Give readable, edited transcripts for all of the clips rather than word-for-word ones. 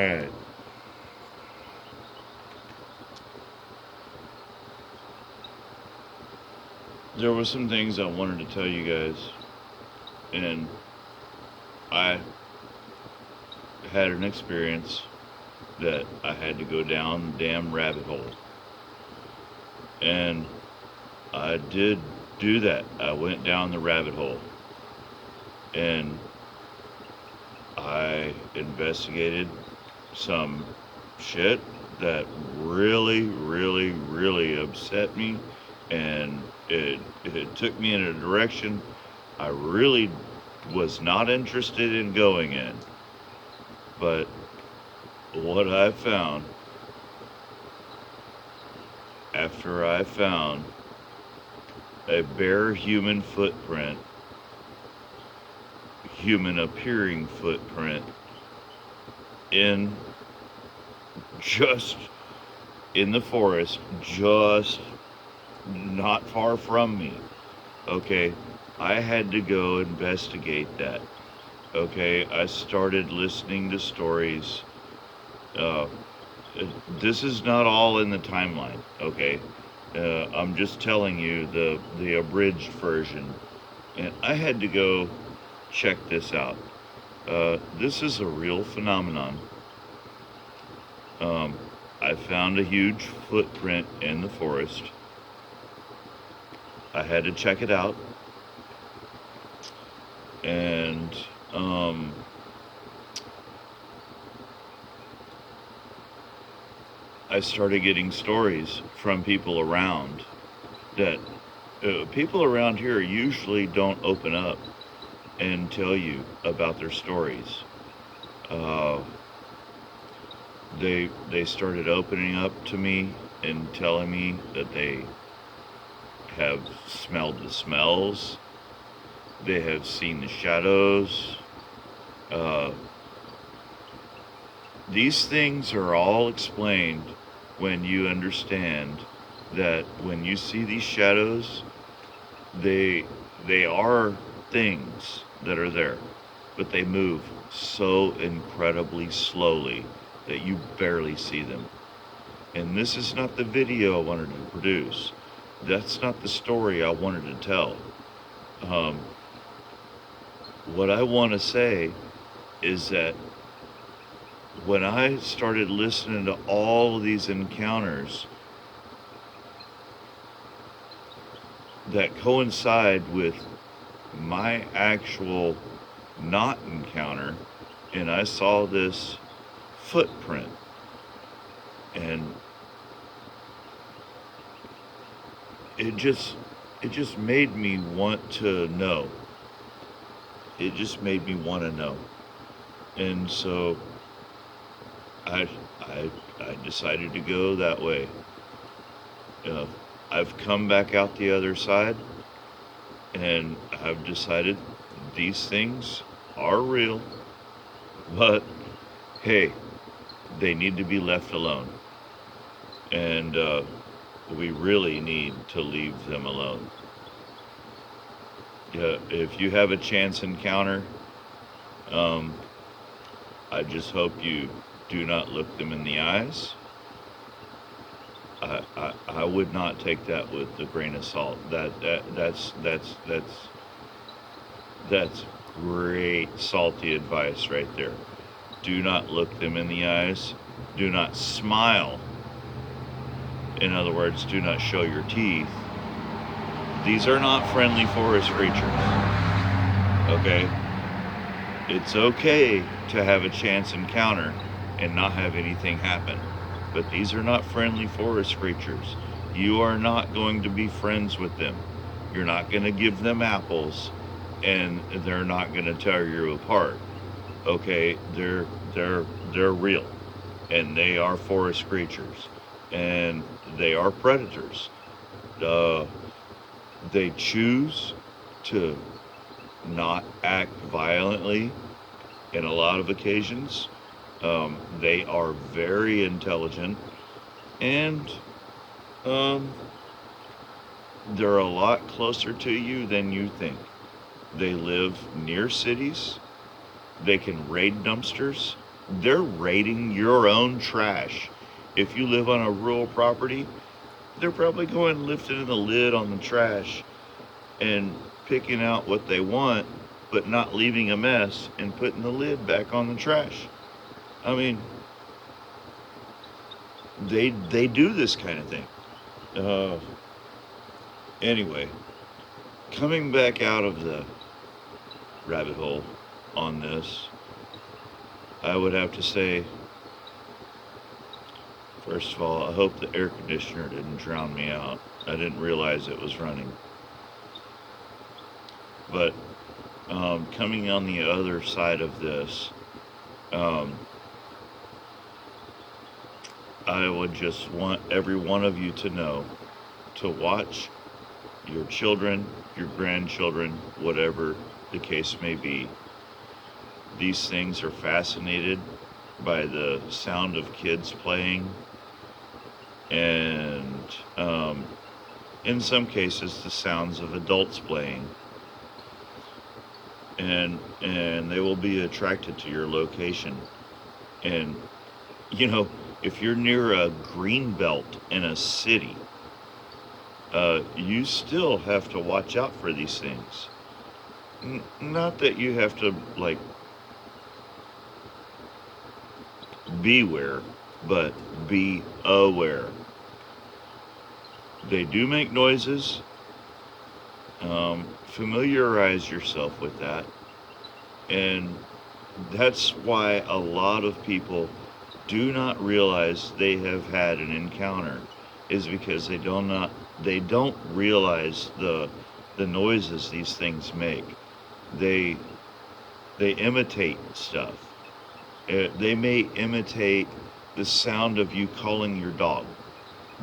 Alright. There were some things I wanted to tell you guys, and I had an experience that I had to go down the damn rabbit hole. And I did do that. I went down the rabbit hole. And I investigated some shit that really, really, really upset me. And it took me in a direction I really was not interested in going in. But what I found after I found a bare human footprint, human appearing footprint, in just in the forest, just not far from me. Okay, I had to go investigate that. Okay, I started listening to stories. Uh, this is not all in the timeline. Okay, I'm just telling you the abridged version, and I had to go check this out. This is a real phenomenon. I found a huge footprint in the forest. I had to check it out, and I started getting stories from people around that people around here usually don't open up and tell you about their stories. Uh, they started opening up to me and telling me that they have smelled the smells, they have seen the shadows. Uh, these things are all explained when you understand that when you see these shadows, they are things that are there, but they move so incredibly slowly that you barely see them. And this is not the video I wanted to produce. That's not the story I wanted to tell. What I want to say is that when I started listening to all of these encounters that coincide with my actual not encounter, and I saw this footprint, and it just made me want to know. It just made me want to know. And so I decided to go that way. I've come back out the other side, and I've decided these things are real, but hey, they need to be left alone. And we really need to leave them alone. If you have a chance encounter, I just hope you do not look them in the eyes. I would not take that with a grain of salt. That's great salty advice right there. Do not look them in the eyes. Do not smile. In other words, do not show your teeth. These are not friendly forest creatures. Okay? It's okay to have a chance encounter and not have anything happen. But these are not friendly forest creatures. You are not going to be friends with them. You're not going to give them apples, and they're not going to tear you apart. Okay? They're real, and they are forest creatures, and they are predators. They choose to not act violently in a lot of occasions. They are very intelligent, and they're a lot closer to you than you think. They live near cities. They can raid dumpsters. They're raiding your own trash. If you live on a rural property, they're probably going lifting the lid on the trash and picking out what they want, but not leaving a mess and putting the lid back on the trash. I mean, they do this kind of thing. Uh, anyway, coming back out of the rabbit hole on this, I would have to say, first of all, I hope the air conditioner didn't drown me out. I didn't realize it was running. But coming on the other side of this, um, I would just want every one of you to know to watch your children, your grandchildren, whatever the case may be. These things are fascinated by the sound of kids playing, and in some cases the sounds of adults playing, and they will be attracted to your location. And you know, if you're near a green belt in a city, you still have to watch out for these things. Not that you have to like beware, but be aware. They do make noises. Familiarize yourself with that. And that's why a lot of people do not realize they have had an encounter, is because they don't realize the noises these things make. They imitate stuff. They may imitate the sound of you calling your dog.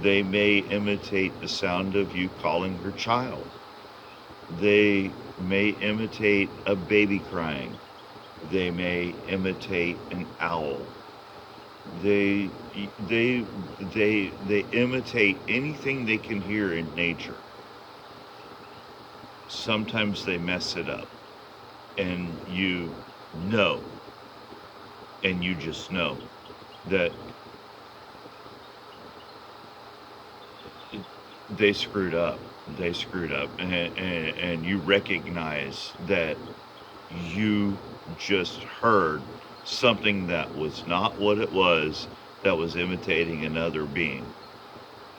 They may imitate the sound of you calling your child. They may imitate a baby crying. They may imitate an owl. They imitate anything they can hear in nature. Sometimes they mess it up, and you know, and you just know that they screwed up. They screwed up, and you recognize that you just heard something that was not what it was, that was imitating another being.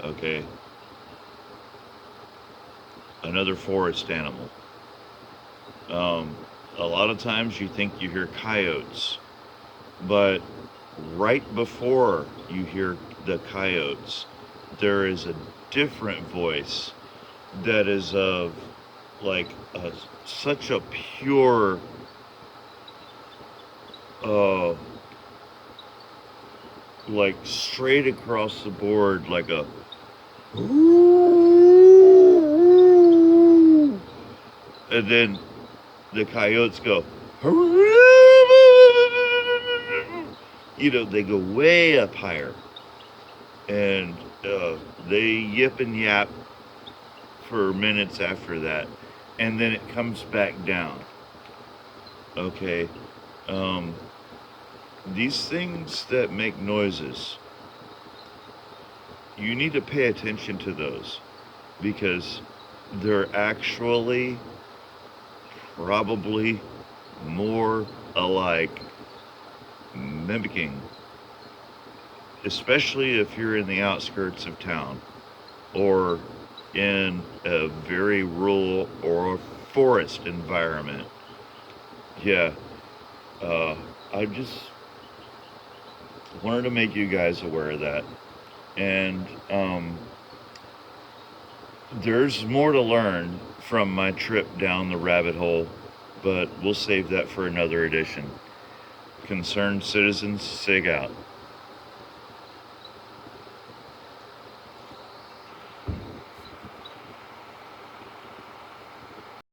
Okay? Another forest animal. A lot of times you think you hear coyotes, but right before you hear the coyotes, there is a different voice that is of like such a pure like straight across the board, like a and then the coyotes go, you know, they go way up higher, and they yip and yap for minutes after that, and then it comes back down. Okay, these things that make noises, you need to pay attention to those, because they're actually probably more alike mimicking, especially if you're in the outskirts of town or in a very rural or forest environment. Yeah, I just wanted to make you guys aware of that. And there's more to learn from my trip down the rabbit hole, but we'll save that for another edition. Concerned Citizens, SIG out.